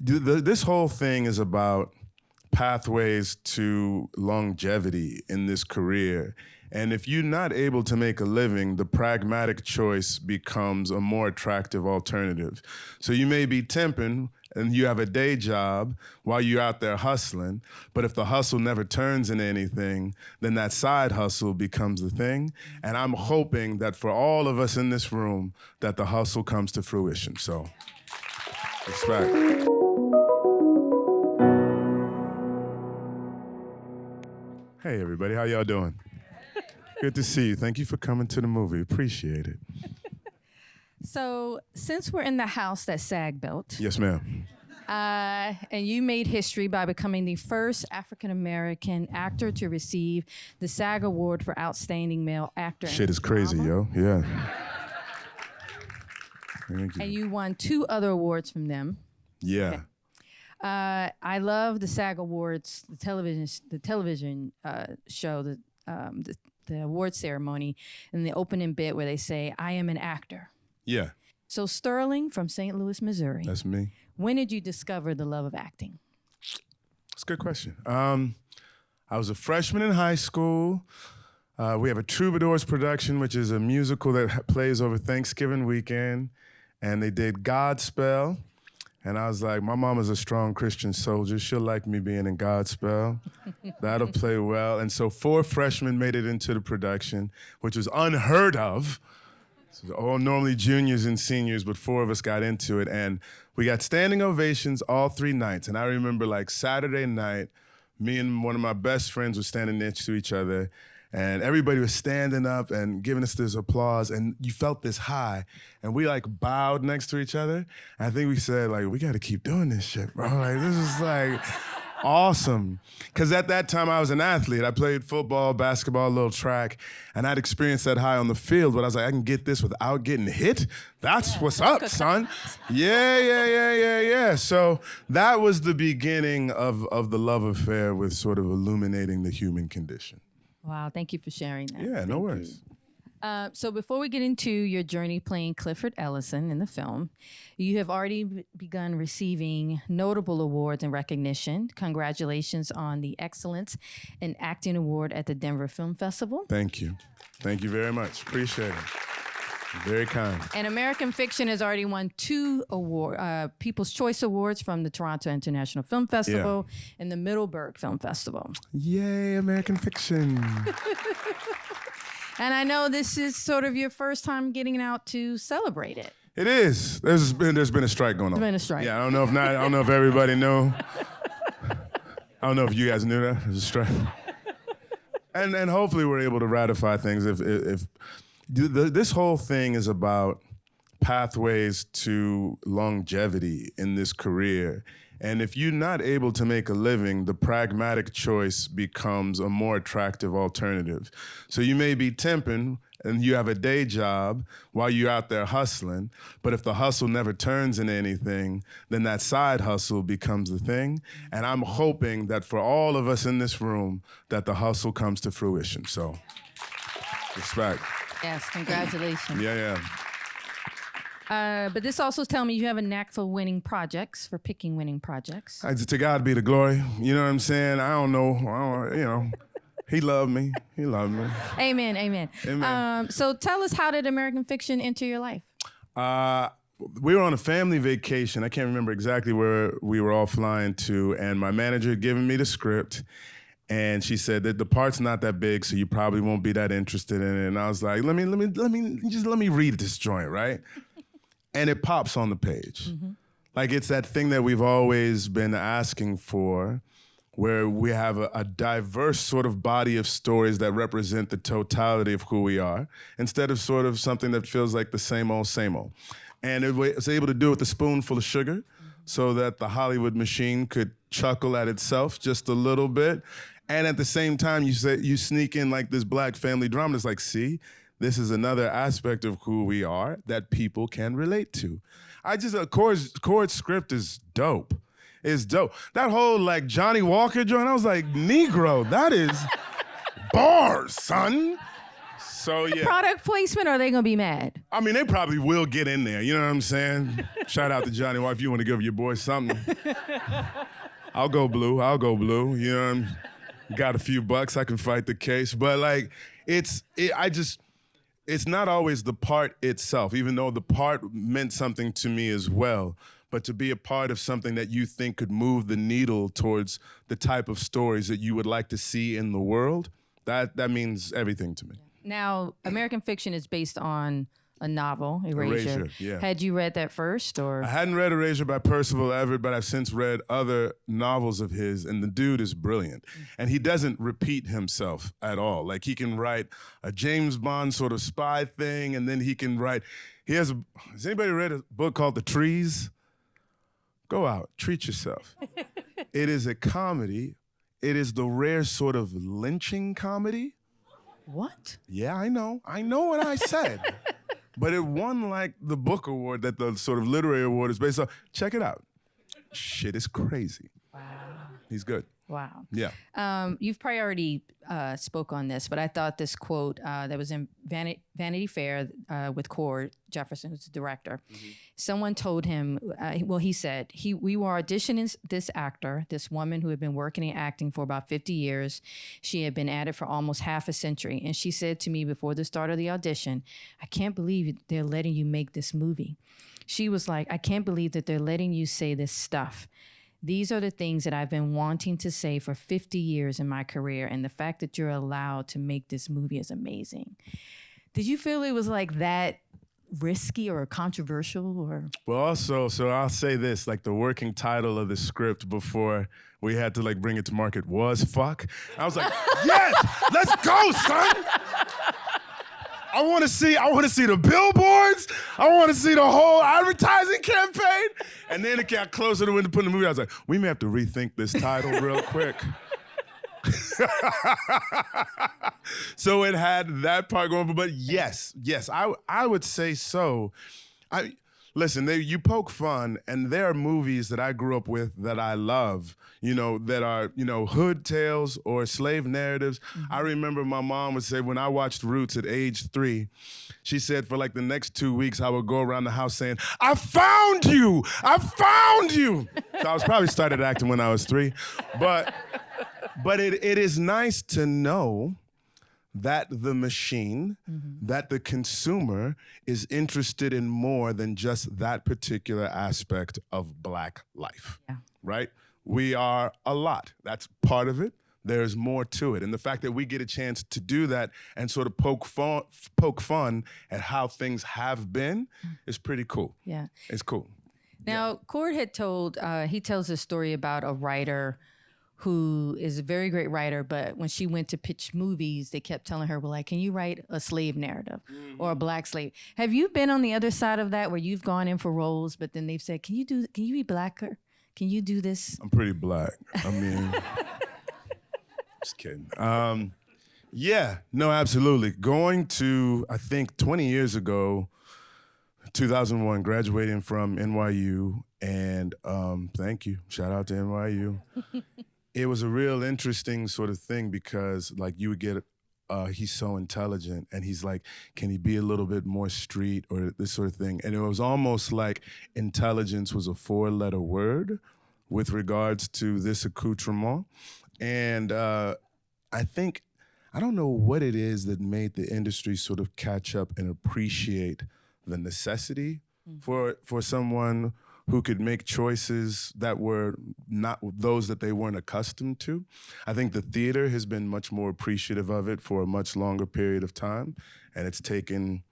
This whole thing is about pathways to longevity in this career. And if you're not able to make a living, the pragmatic choice becomes a more attractive alternative. So you may be temping and you have a day job while you're out there hustling, but if the hustle never turns into anything, then that side hustle becomes the thing. And I'm hoping that for all of us in this room, that the hustle comes to fruition. So, respect. Hey everybody, how y'all doing? Good to see you. Thank you for coming to the movie. Appreciate it. So, since we're in the house that SAG built, Yes, ma'am. and you made history by becoming the first African-American actor to receive the SAG Award for Outstanding Male Actor. Shit is crazy, Drama. yo. Yeah. Thank you. And you won 2 other awards from them. Yeah. Okay. I love the SAG Awards, the television show, the award ceremony, and the opening bit where they say, "I am an actor." Yeah. So Sterling from St. Louis, Missouri. That's me. When did you discover the love of acting? That's a good question. I was a freshman in high school. We have a Troubadours production, which is a musical that plays over Thanksgiving weekend. And they did Godspell. And I was like, my mom is a strong Christian soldier. She'll like me being in Godspell. That'll play well. And so 4 freshmen made it into the production, which was unheard of. So all normally juniors and seniors, but 4 of us got into it. And we got standing ovations all 3 nights. And I remember like Saturday night, me and one of my best friends were standing next to each other. And everybody was standing up and giving us this applause, and you felt this high. And we like bowed next to each other. And I think we said like, we gotta keep doing this shit, bro. Like this is like awesome. Cause at that time I was an athlete. I played football, basketball, a little track, and I'd experienced that high on the field, but I was like, I can get this without getting hit? That's what's up, son. Yeah. So that was the beginning of the love affair with sort of illuminating the human condition. Wow, thank you for sharing that. Yeah, no worries. So before we get into your journey playing Clifford Ellison in the film, you have already begun receiving notable awards and recognition. Congratulations on the Excellence in Acting Award at the Denver Film Festival. Thank you. Thank you very much. Appreciate it. Very kind. And American Fiction has already won 2 People's Choice Awards from the Toronto International Film Festival and the Middleburg Film Festival. Yay, American Fiction. And I know this is sort of your first time getting out to celebrate it. It is. There's been a strike going on. There's been a strike. Yeah, I don't know if everybody knew. I don't know if you guys knew that. There's a strike. And hopefully we're able to ratify things if this whole thing is about pathways to longevity in this career. And if you're not able to make a living, the pragmatic choice becomes a more attractive alternative. So you may be temping and you have a day job while you're out there hustling, but if the hustle never turns into anything, then that side hustle becomes the thing. And I'm hoping that for all of us in this room, that the hustle comes to fruition. So, respect. Yes, congratulations. Yeah. But this also tells me you have a knack for picking winning projects. To God be the glory. You know what I'm saying? I don't know. He loved me. He loved me. Amen. So tell us, how did American Fiction enter your life? We were on a family vacation. I can't remember exactly where we were all flying to, and my manager had given me the script. And she said that the part's not that big, so you probably won't be that interested in it. And I was like, let me read this joint, right? And it pops on the page. Mm-hmm. Like it's that thing that we've always been asking for, where we have a diverse sort of body of stories that represent the totality of who we are, instead of sort of something that feels like the same old, same old. And it was able to do it with a spoonful of sugar, so that the Hollywood machine could chuckle at itself just a little bit. And at the same time, you sneak in like this Black family drama. It's like, see, this is another aspect of who we are that people can relate to. Cori's script is dope. It's dope. That whole like Johnny Walker joint, I was like, Negro, that is bars, son. So yeah. Product placement, or are they gonna be mad? I mean, they probably will get in there. You know what I'm saying? Shout out to Johnny White if you want to give your boy something. I'll go blue. You know what I'm got a few bucks. I can fight the case. But like, it's not always the part itself, even though the part meant something to me as well. But to be a part of something that you think could move the needle towards the type of stories that you would like to see in the world, that means everything to me. Now, American Fiction is based on a novel, Erasure. Yeah. Had you read that first, or? I hadn't read Erasure by Percival Everett, but I've since read other novels of his, and the dude is brilliant. And he doesn't repeat himself at all. Like, he can write a James Bond sort of spy thing, and then he can write, has anybody read a book called The Trees? Go out, treat yourself. It is a comedy. It is the rare sort of lynching comedy. What? Yeah, I know what I said. But it won like the book award that the sort of literary award is based on. Check it out. Shit is crazy. Wow. He's good. Wow. Yeah. You've probably already spoke on this, but I thought this quote that was in Vanity Fair with Cori Jefferson, who's the director. Mm-hmm. Someone told him, he said, we were auditioning this actor, this woman who had been working in acting for about 50 years. She had been at it for almost half a century. And she said to me before the start of the audition, I can't believe they're letting you make this movie. She was like, I can't believe that they're letting you say this stuff. These are the things that I've been wanting to say for 50 years in my career, and the fact that you're allowed to make this movie is amazing. Did you feel it was like that risky or controversial? Or? Well, also, so I'll say this, like the working title of the script before we had to like bring it to market was Fuck. I was like, yes, let's go, son. I want to see the billboards. I want to see the whole advertising campaign. And then it got closer to when to put in the movie. I was like, we may have to rethink this title real quick. So it had that part going, but yes, I would say so. Listen, you poke fun, and there are movies that I grew up with that I love, that are, hood tales or slave narratives. Mm-hmm. I remember my mom would say when I watched Roots at age 3, she said for like the next 2 weeks, I would go around the house saying, I found you! I found you! So I was probably started acting when I was 3. But it is nice to know that the machine, that the consumer is interested in more than just that particular aspect of Black life, right? We are a lot. That's part of it. There's more to it. And the fact that we get a chance to do that and sort of poke fun at how things have been is pretty cool. Yeah. It's cool. Now, Cord had told, he tells a story about a writer who is a very great writer, but when she went to pitch movies, they kept telling her, well, like, can you write a slave narrative or a Black slave? Have you been on the other side of that where you've gone in for roles, but then they've said, can you be Blacker? Can you do this? I'm pretty Black. I mean, just kidding. Yeah, no, absolutely. Going to, I think 20 years ago, 2001, graduating from NYU, and thank you, shout out to NYU. It was a real interesting sort of thing because like you would get, he's so intelligent and he's like, can he be a little bit more street or this sort of thing? And it was almost like intelligence was a 4-letter word with regards to this accoutrement. And I don't know what it is that made the industry sort of catch up and appreciate the necessity for someone who could make choices that were not those that they weren't accustomed to. I think the theater has been much more appreciative of it for a much longer period of time, and it's taken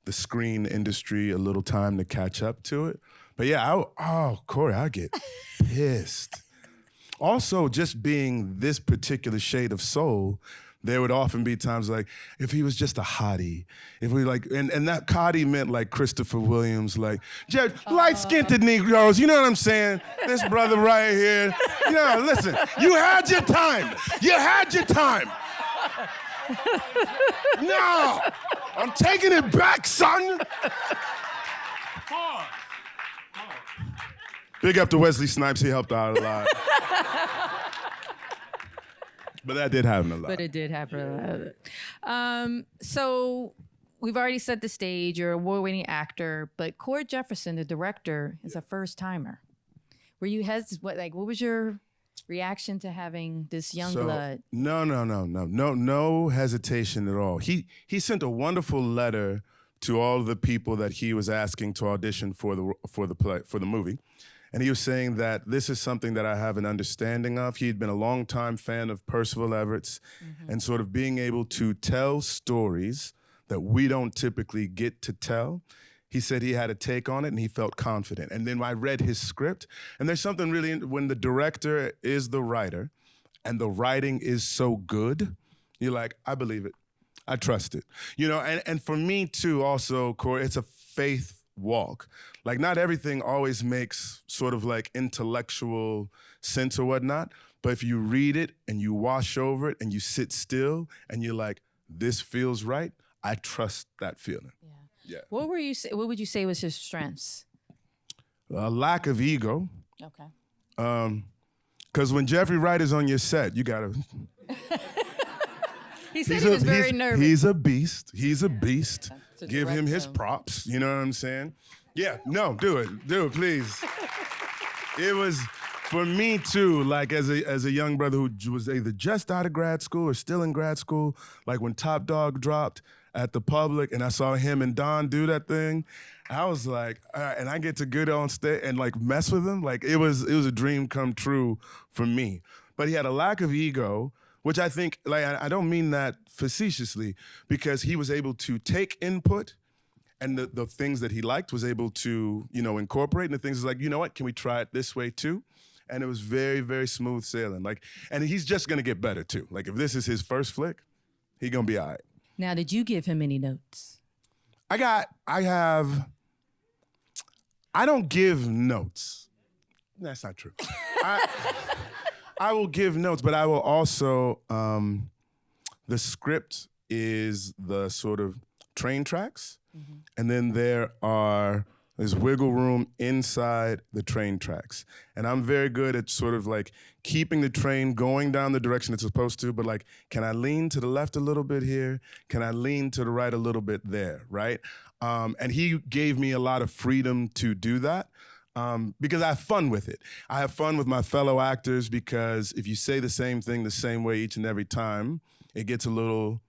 the screen industry a little time to catch up to it. But yeah, Cori, I get pissed. Also, just being this particular shade of soul, there would often be times like, if he was just a hottie, if we like, and that hottie meant like Christopher Williams, like, light-skinned Negroes, you know what I'm saying? This brother right here. Listen, you had your time. You had your time. No, I'm taking it back, son. Big up to Wesley Snipes, he helped out a lot. But that did happen a lot. But it did happen. So we've already set the stage. You're an award-winning actor, but Cori Jefferson, the director, is a first-timer. Were you what was your reaction to having this young blood? No hesitation at all. He sent a wonderful letter to all the people that he was asking to audition for the movie. And he was saying that this is something that I have an understanding of. He'd been a longtime fan of Percival Everett's and sort of being able to tell stories that we don't typically get to tell. He said he had a take on it and he felt confident. And then I read his script, and there's something really, when the director is the writer and the writing is so good, you're like, I believe it. I trust it. You know, and for me too, also, Cori, it's a faith walk. Like, not everything always makes sort of like intellectual sense or whatnot, but if you read it and you wash over it and you sit still and you're like, this feels right, I trust that feeling. Yeah. What would you say was his strengths? A lack of ego. Okay. Because when Jeffrey Wright is on your set, you gotta. He said he was very nervous. He's a beast. He's a beast. To Give him his him. props. You know what I'm saying? Yeah. No, do it, please. It was for me too. Like as a young brother who was either just out of grad school or still in grad school. Like when Top Dog dropped at the Public, and I saw him and Don do that thing. I was like, all right, and I get to get on stage and like mess with him. Like it was a dream come true for me. But he had a lack of ego, which I think, like, I don't mean that facetiously, because he was able to take input and the things that he liked was able to, you know, incorporate, and the things like, you know what, can we try it this way too? And it was very, very smooth sailing. Like, and he's just gonna get better too. Like if this is his first flick, he gonna be all right. Now, did you give him any notes? I don't give notes. That's not true. I will give notes, but I will also, the script is the sort of train tracks, and then there's wiggle room inside the train tracks. And I'm very good at sort of like keeping the train going down the direction it's supposed to, but like, can I lean to the left a little bit here? Can I lean to the right a little bit there, right? And he gave me a lot of freedom to do that. Because I have fun with it. I have fun with my fellow actors because if you say the same thing the same way each and every time, it gets a little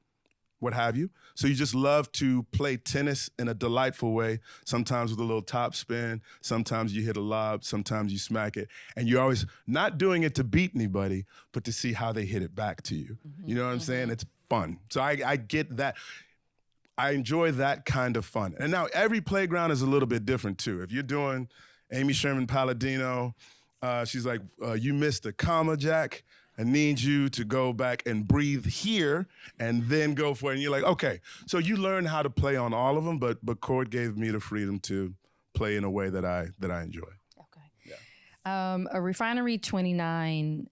what have you. So you just love to play tennis in a delightful way, sometimes with a little top spin, sometimes you hit a lob, sometimes you smack it. And you're always not doing it to beat anybody, but to see how they hit it back to you. You know what I'm saying? It's fun. So I get that. I enjoy that kind of fun. And now every playground is a little bit different too. If you're doing Amy Sherman Palladino, she's like, you missed a comma, Jack. I need you to go back and breathe here and then go for it. And you're like, okay. So you learn how to play on all of them, but Cori gave me the freedom to play in a way that I enjoy. Okay. Yeah. A Refinery 29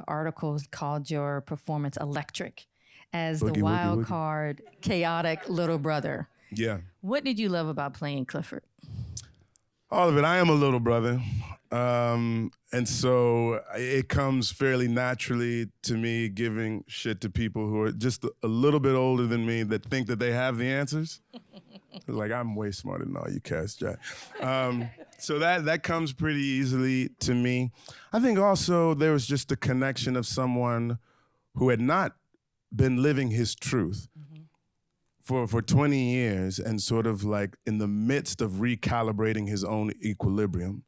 article called your performance electric as the wild card, chaotic little brother. Yeah. What did you love about playing Clifford? All of it. I am a little brother. And so it comes fairly naturally to me giving shit to people who are just a little bit older than me that think that they have the answers. Like, I'm way smarter than all you cats, Jack. So that comes pretty easily to me. I think also there was just a connection of someone who had not been living his truth for 20 years and sort of like in the midst of recalibrating his own equilibrium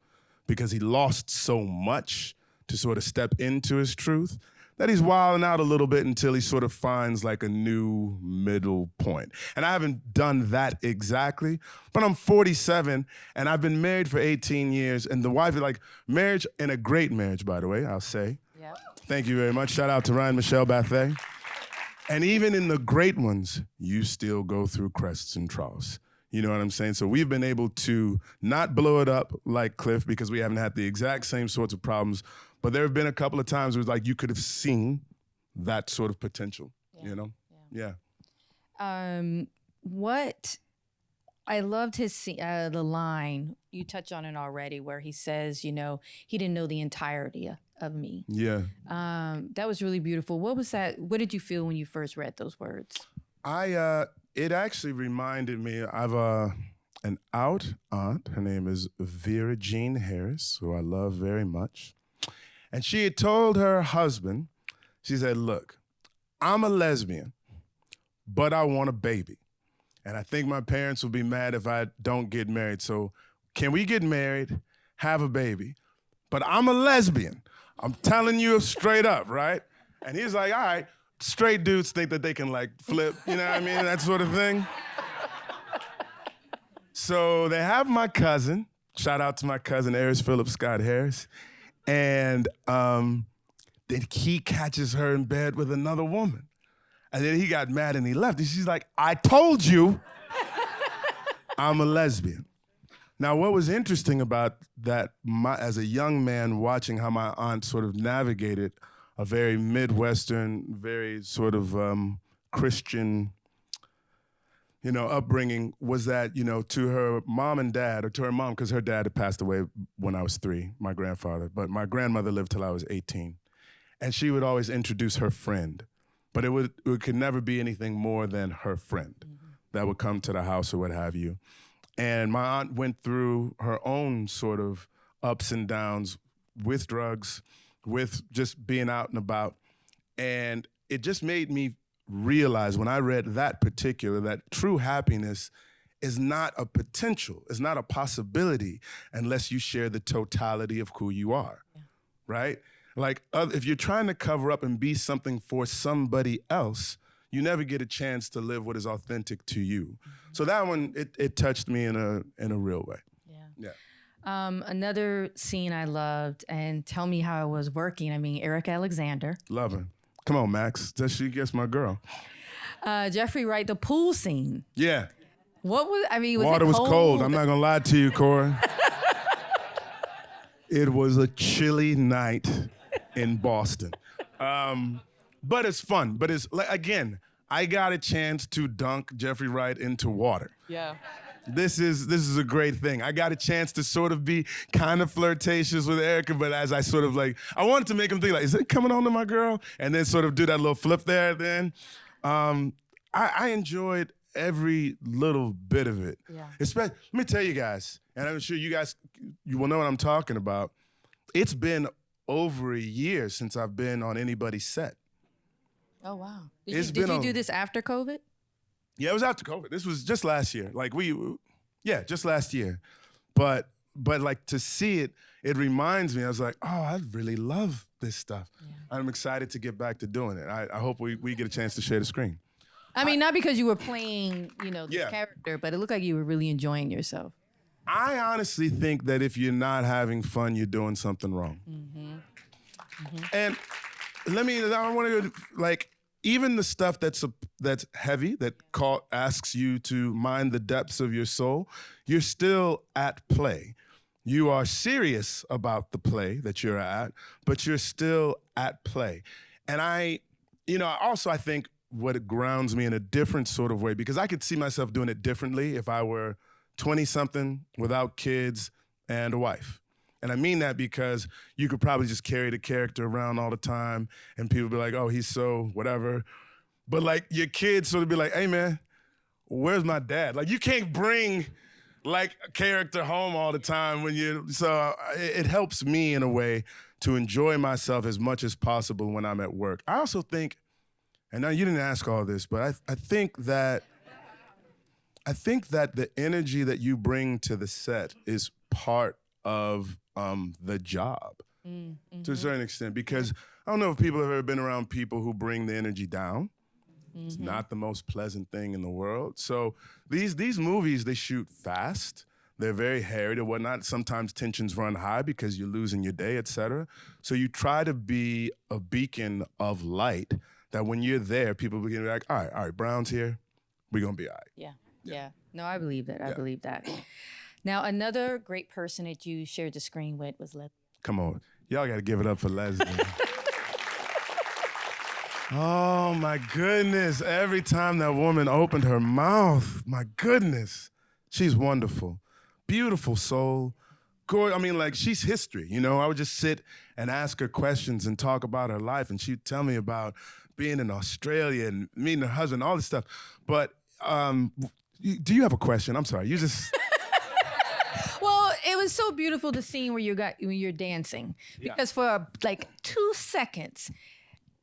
because he lost so much to sort of step into his truth that he's wilding out a little bit until he sort of finds like a new middle point. And I haven't done that exactly, but I'm 47 and I've been married for 18 years and the wife is like, marriage, and a great marriage, by the way, I'll say. Yep. Thank you very much. Shout out to Ryan Michelle Bathay. And even in the great ones, you still go through crests and troughs. You know what I'm saying? So we've been able to not blow it up like Cliff because we haven't had the exact same sorts of problems, but there have been a couple of times where it's like you could have seen that sort of potential, you know? Yeah. What I loved the line, you touched on it already, where he says, he didn't know the entirety of me. Yeah. That was really beautiful. What was that? What did you feel when you first read those words? It actually reminded me of an out aunt. Her name is Vera Jean Harris, who I love very much. And she had told her husband, she said, look, I'm a lesbian, but I want a baby. And I think my parents will be mad if I don't get married. So can we get married, have a baby? But I'm a lesbian. I'm telling you straight up, right? And he's like, all right, straight dudes think that they can like flip, you know what I mean? That sort of thing. So they have my cousin, shout out to my cousin, Aris Philip Scott Harris. And then he catches her in bed with another woman. And then he got mad and he left. And she's like, I told you I'm a lesbian. Now, what was interesting about that, as a young man watching how my aunt sort of navigated a very Midwestern, very sort of Christian, upbringing, was that, to her mom and dad, or to her mom, because her dad had passed away when I was 3, my grandfather, but my grandmother lived till I was 18. And she would always introduce her friend. But it could never be anything more than her friend that would come to the house or what have you. And my aunt went through her own sort of ups and downs with drugs, with just being out and about. And it just made me realize when I read that true happiness is not a potential, is not a possibility unless you share the totality of who you are, right? Like, if you're trying to cover up and be something for somebody else, you never get a chance to live what is authentic to you. So that one, it touched me in a real way. Yeah. Another scene I loved, and tell me how it was working. I mean, Eric Alexander. Love her. Come on, Max. She gets my girl. Jeffrey Wright, the pool scene. Yeah. What was, I mean, Water it was cold? cold. I'm not going to lie to you, Cori. It was a chilly night in Boston. But it's fun. But it's, like, again, I got a chance to dunk Jeffrey Wright into water. Yeah. This is a great thing. I got a chance to sort of be kind of flirtatious with Erica, but as I sort of I wanted to make him think like, is it coming on to my girl? And then sort of do that little flip there then. I enjoyed every little bit of it. Yeah. Let me tell you guys, and I'm sure you will know what I'm talking about. It's been over a year since I've been on anybody's set. Oh, wow. Did you do this after COVID? Yeah, it was after COVID. This was just last year. Just last year. But like, to see it, it reminds me, I was like, oh, I really love this stuff. Yeah. I'm excited to get back to doing it. I hope we get a chance to share the screen. I mean, not because you were playing, the character, but it looked like you were really enjoying yourself. I honestly think that if you're not having fun, you're doing something wrong. And I want to go, even the stuff that's heavy, that asks you to mind the depths of your soul, you're still at play. You are serious about the play that you're at, but you're still at play. And I think what it grounds me in a different sort of way, because I could see myself doing it differently if I were 20-something without kids and a wife. And I mean that because you could probably just carry the character around all the time and people be like, oh, he's so whatever. But your kids sort of be like, hey man, where's my dad? You can't bring a character home all the time so it helps me in a way to enjoy myself as much as possible when I'm at work. I also think, and now you didn't ask all this, but I think that the energy that you bring to the set is part of the job to a certain extent, because I don't know if people have ever been around people who bring the energy down. It's not the most pleasant thing in the world. So these movies, they shoot fast. They're very harried and whatnot. Sometimes tensions run high because you're losing your day, et cetera. So you try to be a beacon of light that when you're there, people begin to be like, all right, Brown's here. We're going to be all right. Yeah. No, I believe that. I believe that. Now, another great person that you shared the screen with was Leslie. Come on. Y'all got to give it up for Leslie. Oh, my goodness. Every time that woman opened her mouth, my goodness. She's wonderful. Beautiful soul. I mean, like, she's history, you know? I would just sit and ask her questions and talk about her life, and she'd tell me about being in Australia and meeting her husband, all this stuff. But do you have a question? I'm sorry, you just... Well, it was so beautiful the scene where you're dancing, because for like 2 seconds,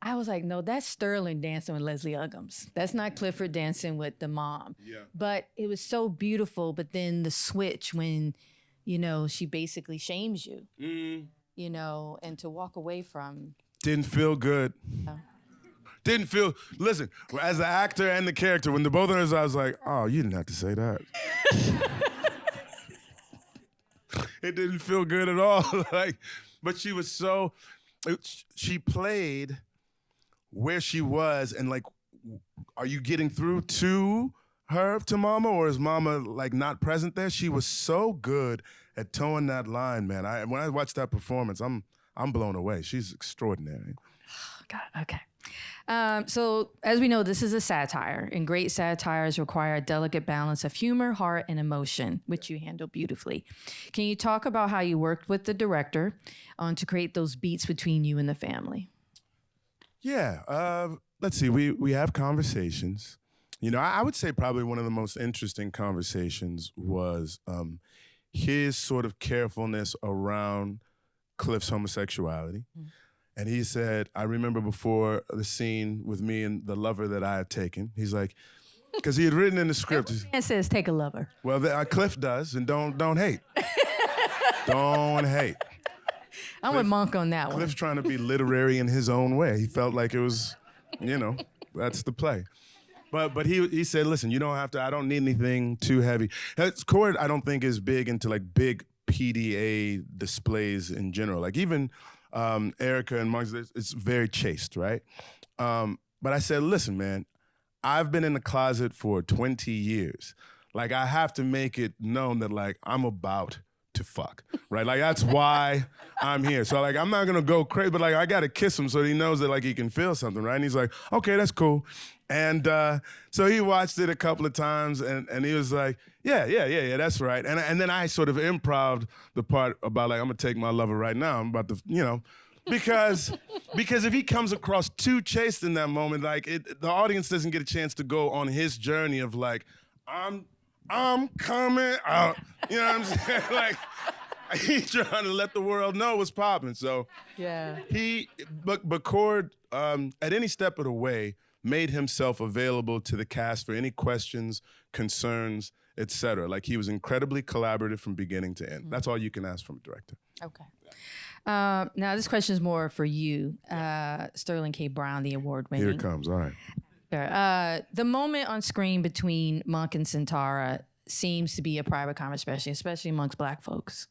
I was like, no, that's Sterling dancing with Leslie Uggams. That's not Clifford dancing with the mom. Yeah. But it was so beautiful. But then the switch when, you know, she basically shames you, you know, and to walk away from. Didn't feel good. Didn't feel, listen, as the actor and the character, when the both of us, I was like, oh, you didn't have to say that. It didn't feel good at all. Like, but she was so, she played where she was, and like, are you getting through to her, to Mama, or is Mama like not present there? She was so good at towing that line, man. When I watched that performance, I'm blown away. She's extraordinary. God, okay. So as we know, this is a satire, and great satires require a delicate balance of humor, heart, and emotion, which you handle beautifully. Can you talk about how you worked with the director to create those beats between you and the family? Yeah, let's see, we have conversations. You know, I would say probably one of the most interesting conversations was his sort of carefulness around Cliff's homosexuality. And he said, I remember before the scene with me and the lover that I had taken, he's like, because he had written in the script. It says take a lover. Well, Cliff does, and don't hate. Don't hate. I'm with Monk on that one. Cliff's trying to be literary in his own way. He felt like it was, you know, that's the play. But he said, listen, you don't have to, I don't need anything too heavy. Cori, I don't think, is big into like big PDA displays in general. Like even Erica and Monk, it's very chaste, right? But I said, listen, man, I've been in the closet for 20 years. Like, I have to make it known that, like, I'm about to fuck, right? Like, that's why I'm here. So, like, I'm not gonna go crazy, but, like, I gotta kiss him so he knows that, like, he can feel something, right? And he's like, okay, that's cool. And so he watched it a couple of times, and he was like, yeah, that's right. And then I sort of improv'd the part about, like, I'm gonna take my lover right now. I'm about to, you know, because if he comes across too chaste in that moment, like, the audience doesn't get a chance to go on his journey of, like, I'm coming out. You know what I'm saying? Like, he's trying to let the world know what's popping. So yeah, but Cord, at any step of the way, made himself available to the cast for any questions, concerns, etc. Like, he was incredibly collaborative from beginning to end. That's all you can ask from a director. Okay. Now this question is more for you, Sterling K. Brown, the award-winning. Here it comes. All right. The moment on screen between Monk and Santara seems to be a private conversation, especially amongst Black folks.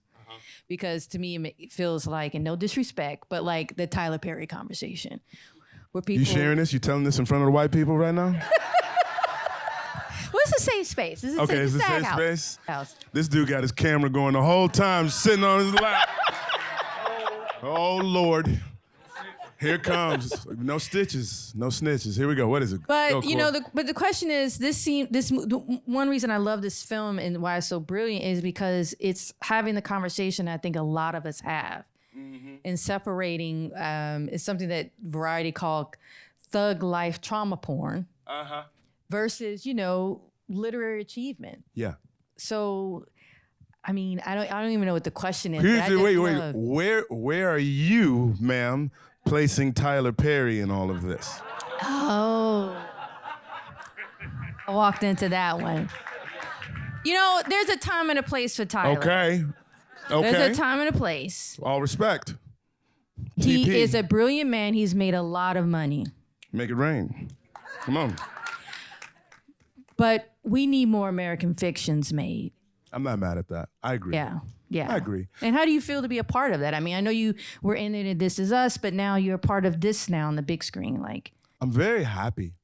Because to me, it feels like, and no disrespect, but like the Tyler Perry conversation. Where people, you sharing this? You telling this in front of the white people right now? Well, it's a safe space. It's a safe space? This dude got his camera going the whole time, sitting on his lap. Oh, Lord. Here it comes. No stitches, no snitches. Here we go. What is it? But you know, the question is, one reason I love this film and why it's so brilliant is because it's having the conversation I think a lot of us have, and separating is something that Variety called thug life trauma porn, versus, you know, literary achievement. Yeah. So, I mean, I don't even know what the question is. Wait. Where are you, ma'am, placing Tyler Perry in all of this? Oh. I walked into that one. You know, there's a time and a place for Tyler. Okay. There's a time and a place. All respect. He TP. is a brilliant man. He's made a lot of money. Make it rain. Come on. But we need more American fictions made. I'm not mad at that. I agree. Yeah. I agree. And how do you feel to be a part of that? I mean, I know you were in it in This Is Us, but now you're a part of this now on the big screen. Like, I'm very happy.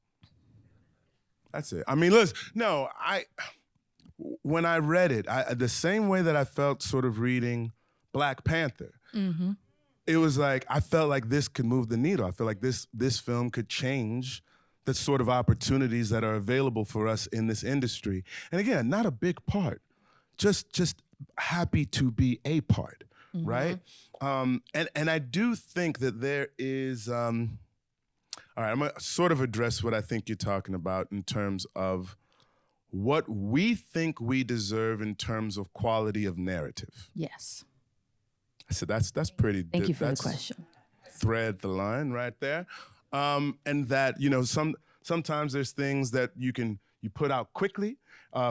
That's it. I mean, listen, no, when I read it, the same way that I felt sort of reading Black Panther, it was like, I felt like this could move the needle. I feel like this film could change the sort of opportunities that are available for us in this industry. And again, not a big part, just happy to be a part, right? And I do think that there is, all right, I'm gonna sort of address what I think you're talking about in terms of what we think we deserve in terms of quality of narrative. Yes. So that's pretty. Thank you for the question. Thread the line right there, and that, you know, sometimes there's things that you put out quickly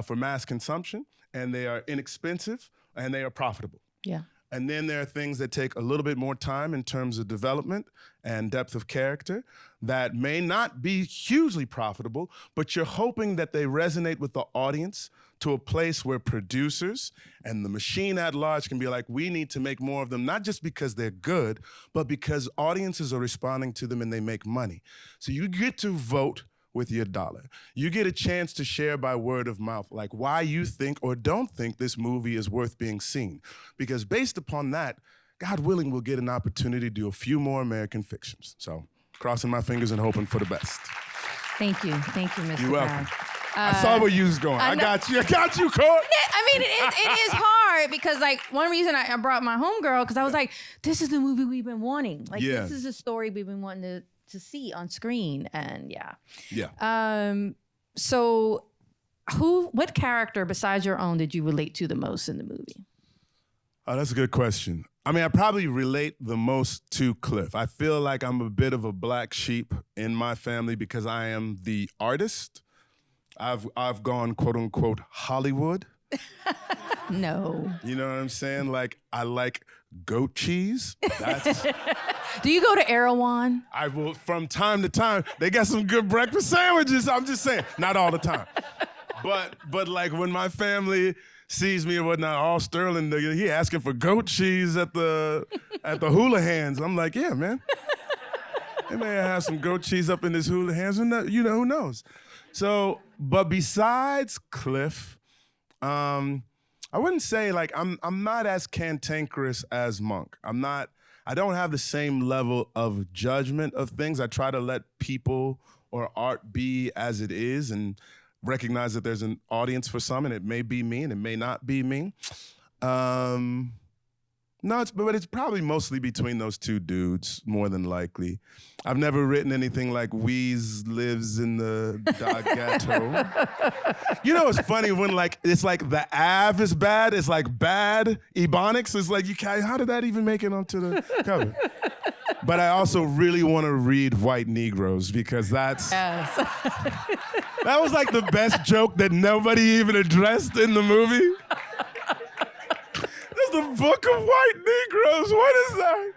for mass consumption, and they are inexpensive and they are profitable. Yeah. And then there are things that take a little bit more time in terms of development and depth of character that may not be hugely profitable, but you're hoping that they resonate with the audience to a place where producers and the machine at large can be like, we need to make more of them, not just because they're good, but because audiences are responding to them and they make money. So you get to vote with your dollar. You get a chance to share by word of mouth, like why you think or don't think this movie is worth being seen. Because based upon that, God willing, we'll get an opportunity to do a few more American fictions. So crossing my fingers and hoping for the best. Thank you, Mr. You're welcome. Brown. I saw where you was going. I got you, Cori. I mean, it is hard because, like, one reason I brought my homegirl, because I was like, this is the movie we've been wanting. Like, this is a story we've been wanting to see on screen, and so what character besides your own did you relate to the most in the movie? Oh, that's a good question. I mean, I probably relate the most to Cliff. I feel like I'm a bit of a black sheep in my family because I am the artist. I've gone, quote unquote, Hollywood. No. You know what I'm saying? Like, I like goat cheese. That's Do you go to Erewhon? I will, from time to time. They got some good breakfast sandwiches. I'm just saying, not all the time. But like when my family sees me or whatnot, all Sterling, he asking for goat cheese at the Hula Hands. I'm like, yeah, man. They may have some goat cheese up in this Hula Hands. You know, who knows? So, but besides Cliff, I wouldn't say like I'm not as cantankerous as Monk. I don't have the same level of judgment of things. I try to let people or art be as it is and recognize that there's an audience for some, and it may be me and it may not be me. But it's probably mostly between those two dudes, more than likely. I've never written anything like Wheeze lives in the ghetto. You know, it's funny when it's like the Av is bad, it's like bad Ebonics. It's like, how did that even make it onto the cover? But I also really want to read White Negroes because that was like the best joke that nobody even addressed in the movie. The Book of White Negroes. What is that?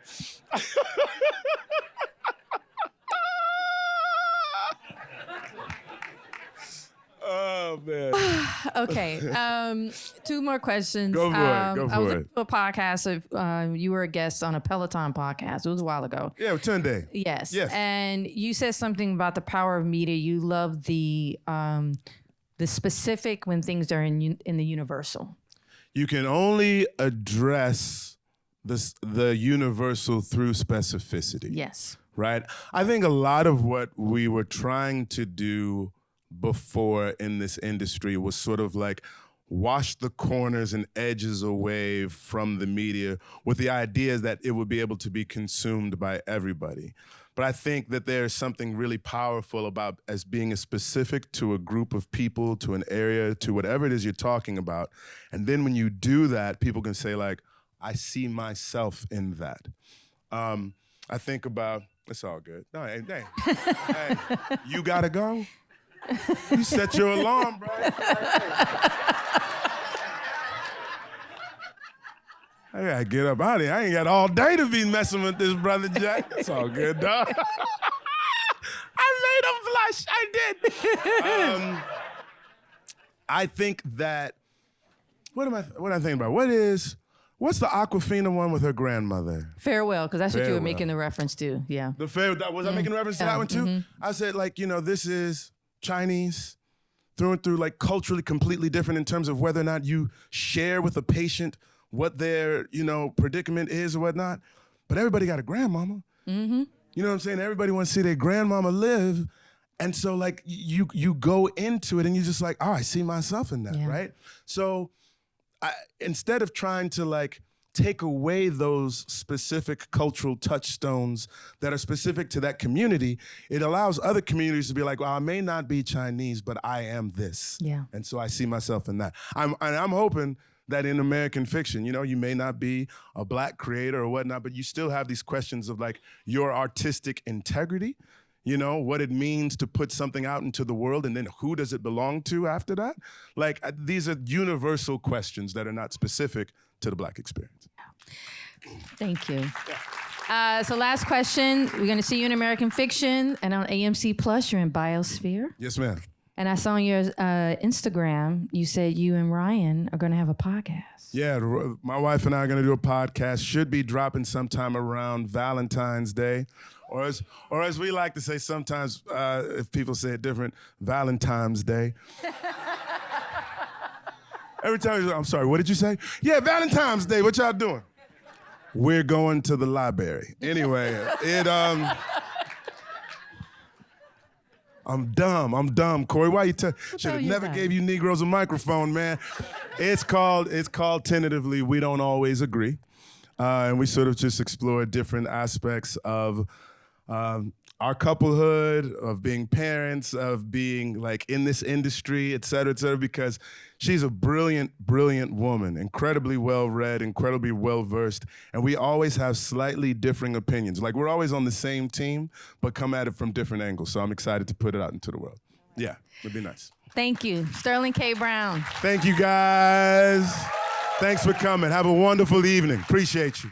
Oh, man. Okay. Two more questions. Go for it. I was listening to a podcast. You were a guest on a Peloton podcast. It was a while ago. Yeah, 10 Day. Yes. And you said something about the power of media. You love the specific when things are in the universal. You can only address the universal through specificity. Yes. Right? I think a lot of what we were trying to do before in this industry was sort of like wash the corners and edges away from the media with the idea that it would be able to be consumed by everybody. But I think that there's something really powerful about as being specific to a group of people, to an area, to whatever it is you're talking about. And then when you do that, people can say like, I see myself in that. I think about, it's all good. No, hey, you gotta go? You set your alarm, bro. I gotta get up out of here. I ain't got all day to be messing with this brother Jack. It's all good, dog. I made him blush. I did. I think that what am I thinking about? What's the Aquafina one with her grandmother? Farewell, because that's what you were Farewell. making the reference to. Yeah. Was I making a reference to that one too? Mm-hmm. I said like, this is Chinese through and through, like culturally completely different in terms of whether or not you share with a patient what their, predicament is or whatnot. But everybody got a grandmama. Mm-hmm. You know what I'm saying? Everybody wants to see their grandmama live. And so like you go into it and you're just like, oh, I see myself in that, right? So instead of trying to like take away those specific cultural touchstones that are specific to that community, it allows other communities to be like, well, I may not be Chinese, but I am this. Yeah. And so I see myself in that. I'm hoping that in American fiction, you may not be a Black creator or whatnot, but you still have these questions of like your artistic integrity, what it means to put something out into the world, and then who does it belong to after that? Like, these are universal questions that are not specific to the Black experience. Thank you. So last question, we're going to see you in American Fiction, and on AMC Plus, you're in Biosphere. Yes, ma'am. And I saw on your Instagram, you said you and Ryan are going to have a podcast. Yeah, my wife and I are going to do a podcast. Should be dropping sometime around Valentine's Day. Or as we like to say sometimes, if people say it different, Valentine's Day. Every time, I'm sorry, what did you say? Yeah, Valentine's Day, what y'all doing? We're going to the library. Anyway, I'm dumb, Cori. Why you should have never gave you Negroes a microphone, man. It's called tentatively We Don't Always Agree. And we sort of just explore different aspects of our couplehood, of being parents, of being like in this industry, et cetera, because she's a brilliant, brilliant woman, incredibly well-read, incredibly well-versed, and we always have slightly differing opinions. Like, we're always on the same team, but come at it from different angles. So I'm excited to put it out into the world. Yeah, it'd be nice. Thank you. Sterling K. Brown. Thank you, guys. Thanks for coming. Have a wonderful evening. Appreciate you.